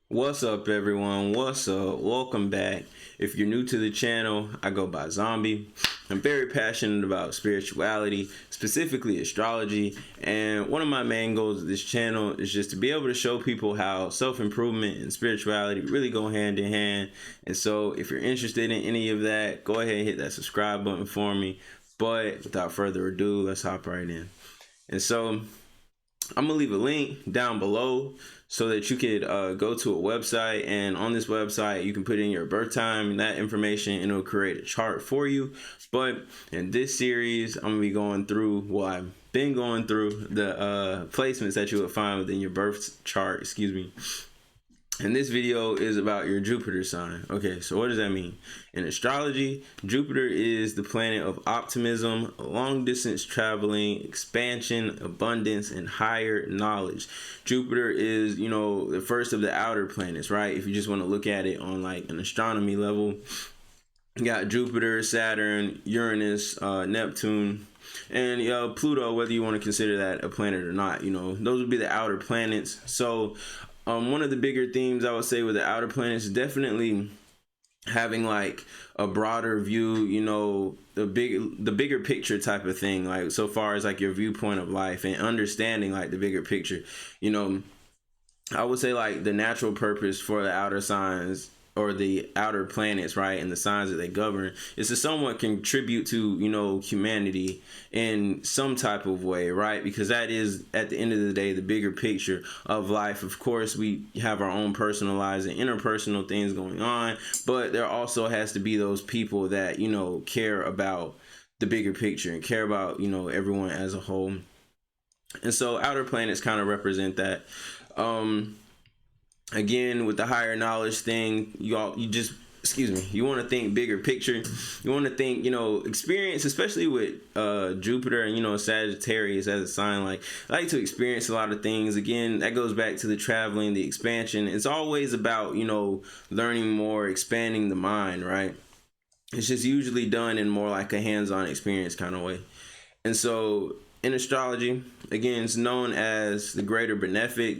What's up, everyone? What's up? Welcome back. If you're new to the channel, I go by Zombie. I'm very passionate about spirituality, specifically astrology, and one of my main goals of this channel is just to be able to show people how self-improvement and spirituality really go hand in hand. And so if you're interested in any of that, go ahead and hit that subscribe button for me. But without further ado, let's hop right in. And so I'm gonna leave a link down below so that you could go to a website, and on this website you can put in your birth time and that information, and it'll create a chart for you. But in this series, I'm gonna be going through, well, I've been going through the placements that you would find within your birth chart, excuse me. And this video is about your Jupiter sign. Okay, so what does that mean? In astrology, Jupiter is the planet of optimism, long distance traveling, expansion, abundance, and higher knowledge. Jupiter is, the first of the outer planets, right? If you just want to look at it on like an astronomy level, you got Jupiter, Saturn, Uranus, Neptune, and Pluto, whether you want to consider that a planet or not. Those would be the outer planets. So one of the bigger themes I would say with the outer planets is definitely having like a broader view, the bigger picture type of thing, like so far as like your viewpoint of life and understanding like the bigger picture. I would say like the natural purpose for the outer signs or the outer planets, right, and the signs that they govern, is to somewhat contribute to, humanity in some type of way, right? Because that is, at the end of the day, the bigger picture of life. Of course, we have our own personalized and interpersonal things going on, but there also has to be those people that, care about the bigger picture and care about, everyone as a whole. And so outer planets kind of represent that. Again, with the higher knowledge thing, you want to think bigger picture. You want to think, experience, especially with Jupiter and Sagittarius as a sign. Like, I like to experience a lot of things. Again, that goes back to the traveling, the expansion. It's always about, learning more, expanding the mind, right? It's just usually done in more like a hands-on experience kind of way. And so in astrology, again, it's known as the greater benefic.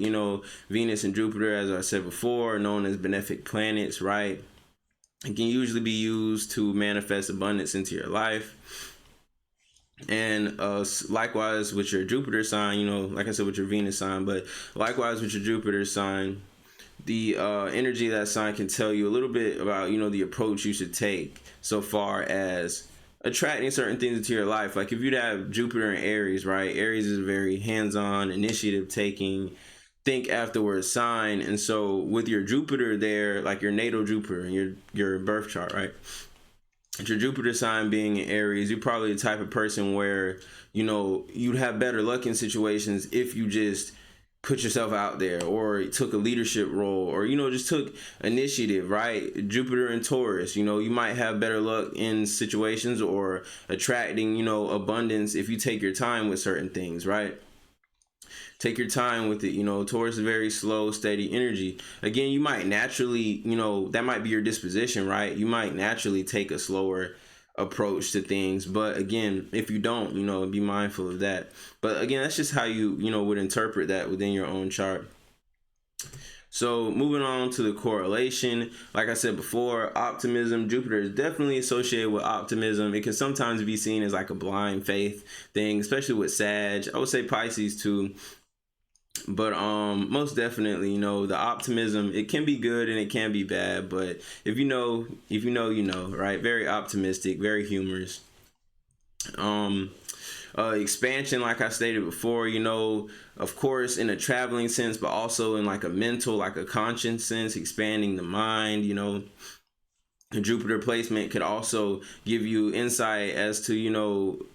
Venus and Jupiter, as I said before, are known as benefic planets, right? It can usually be used to manifest abundance into your life. And likewise with your Jupiter sign, like I said with your Venus sign, but likewise with your Jupiter sign, the energy of that sign can tell you a little bit about, the approach you should take so far as attracting certain things into your life. Like if you'd have Jupiter in Aries, right? Aries is a very hands-on, initiative taking, think afterwards sign. And so with your Jupiter there, like your natal Jupiter and your birth chart, right? Your Jupiter sign being in Aries, you're probably the type of person where, you'd have better luck in situations if you just put yourself out there or took a leadership role or just took initiative, right? Jupiter and Taurus, you might have better luck in situations or attracting abundance if you take your time with certain things, right? Take your time with it. Taurus is very slow, steady energy. Again, you might naturally, that might be your disposition, right? You might naturally take a slower approach to things, but again, if you don't, be mindful of that. But again, that's just how you would interpret that within your own chart. So moving on to the correlation, like I said before, optimism, Jupiter is definitely associated with optimism. It can sometimes be seen as like a blind faith thing, especially with Sag. I would say Pisces too. But most definitely, the optimism, it can be good and it can be bad, but if you know, right? Very optimistic, very humorous. Expansion, like I stated before, of course in a traveling sense, but also in like a mental, like a conscious sense, expanding the mind. A Jupiter placement could also give you insight as to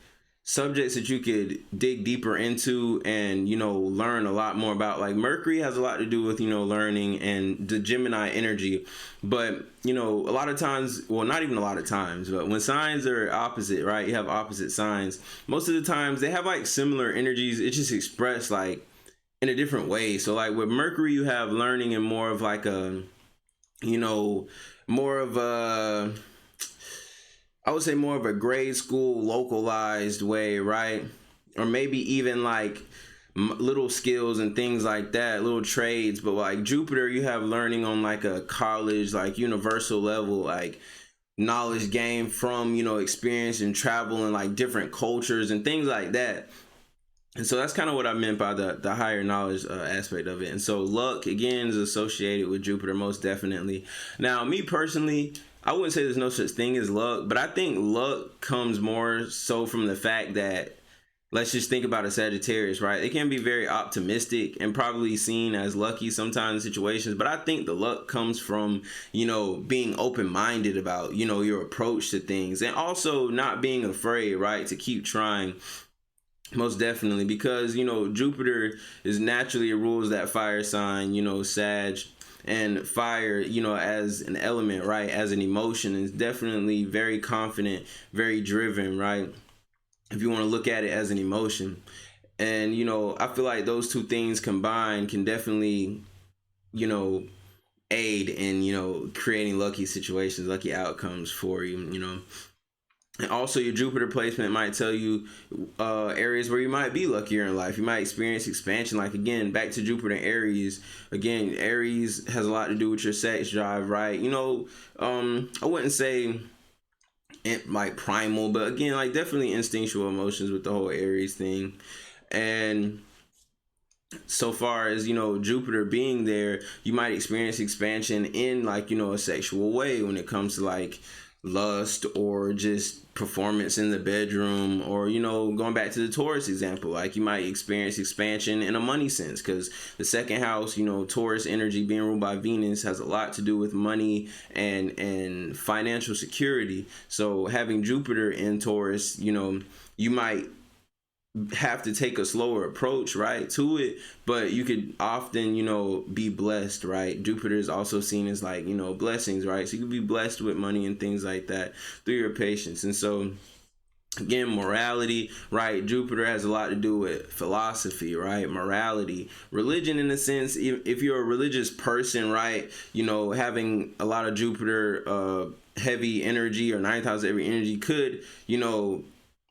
subjects that you could dig deeper into and learn a lot more about. Like Mercury has a lot to do with learning and the Gemini energy, but a lot of times, well, not even a lot of times, but when signs are opposite, right, you have opposite signs, most of the times they have like similar energies. It's just expressed like in a different way. So like with Mercury, you have learning in more of like a more of a, I would say more of a grade school localized way, right? Or maybe even like little skills and things like that, little trades. But like Jupiter, you have learning on like a college, like universal level, like knowledge gained from, you know, experience and travel and like different cultures and things like that. And so that's kind of what I meant by the higher knowledge aspect of it. And so luck again is associated with Jupiter, most definitely. Now, me personally, I wouldn't say there's no such thing as luck, but I think luck comes more so from the fact that, let's just think about a Sagittarius, right? They can be very optimistic and probably seen as lucky sometimes in situations, but I think the luck comes from, you know, being open-minded about, you know, your approach to things, and also not being afraid, right, to keep trying. Most definitely, because, you know, Jupiter is naturally, it rules that fire sign, you know, Sag, and fire, you know, as an element, right, as an emotion, is definitely very confident, very driven, right, if you want to look at it as an emotion. And, you know, I feel like those two things combined can definitely, you know, aid in, you know, creating lucky situations, lucky outcomes for you, you know. And also your Jupiter placement might tell you areas where you might be luckier in life. You might experience expansion. Like, again, back to Jupiter and Aries. Again, Aries has a lot to do with your sex drive, right? You know, I wouldn't say like primal, but again, like definitely instinctual emotions with the whole Aries thing. And so far as, you know, Jupiter being there, you might experience expansion in, like, you know, a sexual way when it comes to like lust or just performance in the bedroom, or, you know, going back to the Taurus example, like you might experience expansion in a money sense, because the second house, you know, Taurus energy being ruled by Venus has a lot to do with money and financial security. So having Jupiter in Taurus, you know, you might have to take a slower approach, right, to it, but you could often, you know, be blessed, right? Jupiter is also seen as like, you know, blessings, right? So you could be blessed with money and things like that through your patience. And so again, morality, right? Jupiter has a lot to do with philosophy, right? Morality, religion, in a sense. If you're a religious person, right, you know, having a lot of Jupiter heavy energy or ninth house heavy energy could, you know,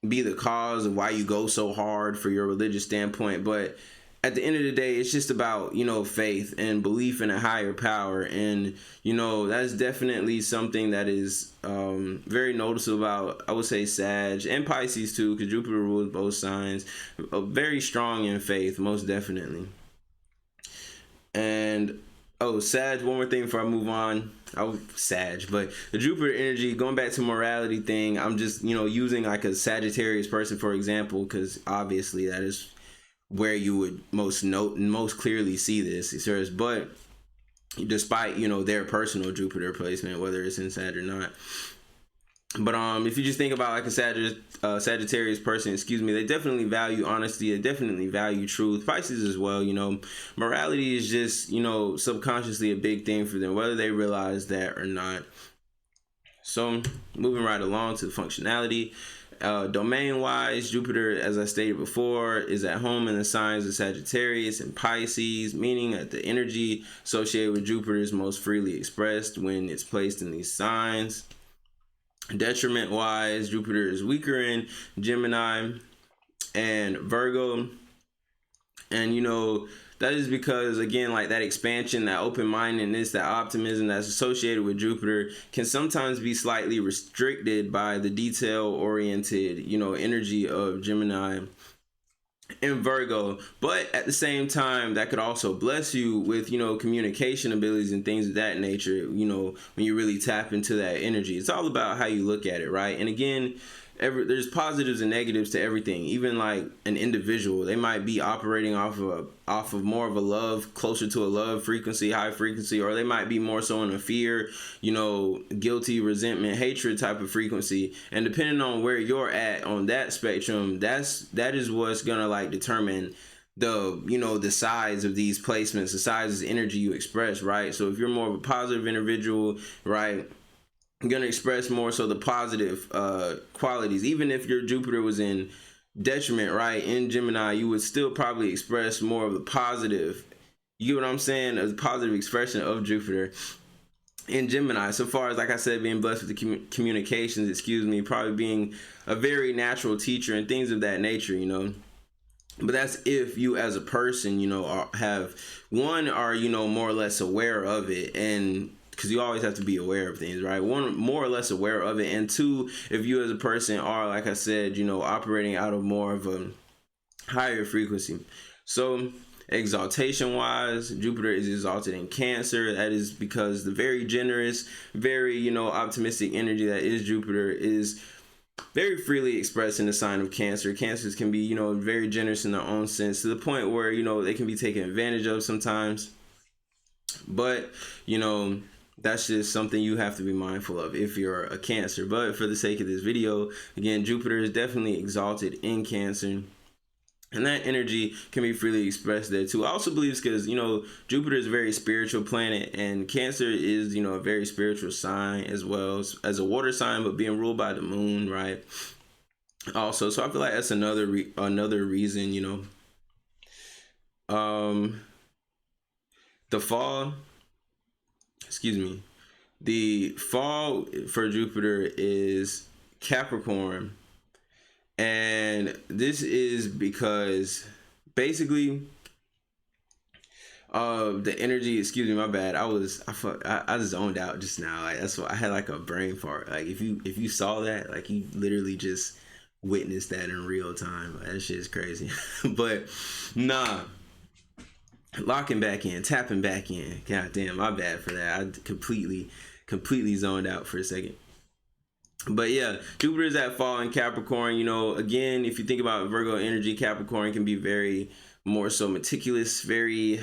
be the cause of why you go so hard for your religious standpoint. But at the end of the day, it's just about, you know, faith and belief in a higher power. And, you know, that's definitely something that is very noticeable about, I would say, Sag and Pisces too, because Jupiter rules both signs. Very strong in faith, most definitely. And oh, Sag, one more thing before I move on. Oh, Sag, but the Jupiter energy, going back to morality thing, I'm just, you know, using like a Sagittarius person, for example, because obviously that is where you would most clearly see this. But despite, you know, their personal Jupiter placement, whether it's in Sag or not. But if you just think about like a Sagittarius person, excuse me, they definitely value honesty. They definitely value truth. Pisces as well, you know. Morality is just, you know, subconsciously a big thing for them, whether they realize that or not. So moving right along to the functionality. Domain-wise, Jupiter, as I stated before, is at home in the signs of Sagittarius and Pisces, meaning that the energy associated with Jupiter is most freely expressed when it's placed in these signs. Detriment wise, Jupiter is weaker in Gemini and Virgo. And, you know, that is because, again, like that expansion, that open-mindedness, that optimism that's associated with Jupiter can sometimes be slightly restricted by the detail-oriented, you know, energy of Gemini and Virgo. But at the same time, that could also bless you with, you know, communication abilities and things of that nature, you know, when you really tap into that energy. It's all about how you look at it, right? And again, there's positives and negatives to everything. Even like an individual, they might be operating off of more of a love, closer to a love frequency, high frequency, or they might be more so in a fear, you know, guilty, resentment, hatred type of frequency. And depending on where you're at on that spectrum, that is what's gonna like determine the, you know, the size of these placements, the size of energy you express, right? So if you're more of a positive individual, right, I'm going to express more so the positive qualities. Even if your Jupiter was in detriment, right, in Gemini, you would still probably express more of the positive. You know what I'm saying? A positive expression of Jupiter in Gemini. So far as, like I said, being blessed with the communications, excuse me, probably being a very natural teacher and things of that nature, you know. But that's if you as a person, are more or less aware of it, and because you always have to be aware of things, right? One, more or less aware of it, and two, if you as a person are, like I said, operating out of more of a higher frequency. So exaltation wise, Jupiter is exalted in Cancer. That is because the very generous, very optimistic energy that is Jupiter is very freely expressed in the sign of Cancer. Cancers can be very generous in their own sense, to the point where they can be taken advantage of sometimes. But that's just something you have to be mindful of if you're a Cancer. But for the sake of this video, again, Jupiter is definitely exalted in Cancer, and that energy can be freely expressed there too. I also believe it's because Jupiter is a very spiritual planet, and Cancer is a very spiritual sign as well as a water sign, but being ruled by the moon, right? Also, so I feel like that's another reason. The fall, excuse me, the fall for Jupiter is Capricorn. And this is because basically the energy, excuse me, my bad. I zoned out just now. Like, that's why I had like a brain fart. Like if you saw that, like you literally just witnessed that in real time. Like, that shit is crazy. But nah. Locking back in, tapping back in. God damn, my bad for that. I completely zoned out for a second. But yeah, Jupiter is at fall in Capricorn. Again, if you think about Virgo energy, Capricorn can be very more so meticulous, very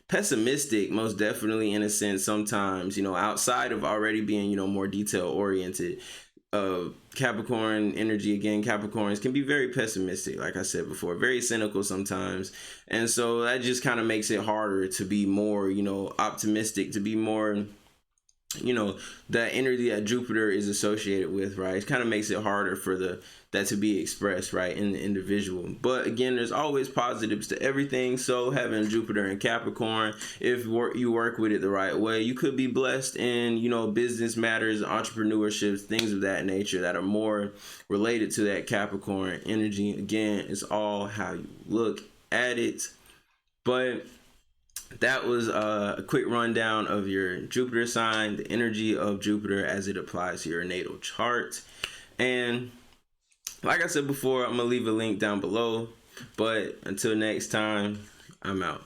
pessimistic, most definitely, in a sense sometimes, outside of already being, more detail oriented. Capricorn energy, again, Capricorns can be very pessimistic, like I said before, very cynical sometimes. And so that just kind of makes it harder to be more, optimistic, to be more that energy that Jupiter is associated with, right? It kind of makes it harder for that to be expressed, right, in the individual. But again, there's always positives to everything. So having Jupiter in Capricorn, if you work with it the right way, you could be blessed in business matters, entrepreneurships, things of that nature that are more related to that Capricorn energy. Again, it's all how you look at it. But that was a quick rundown of your Jupiter sign, the energy of Jupiter as it applies to your natal chart. And like I said before, I'm going to leave a link down below. But until next time, I'm out.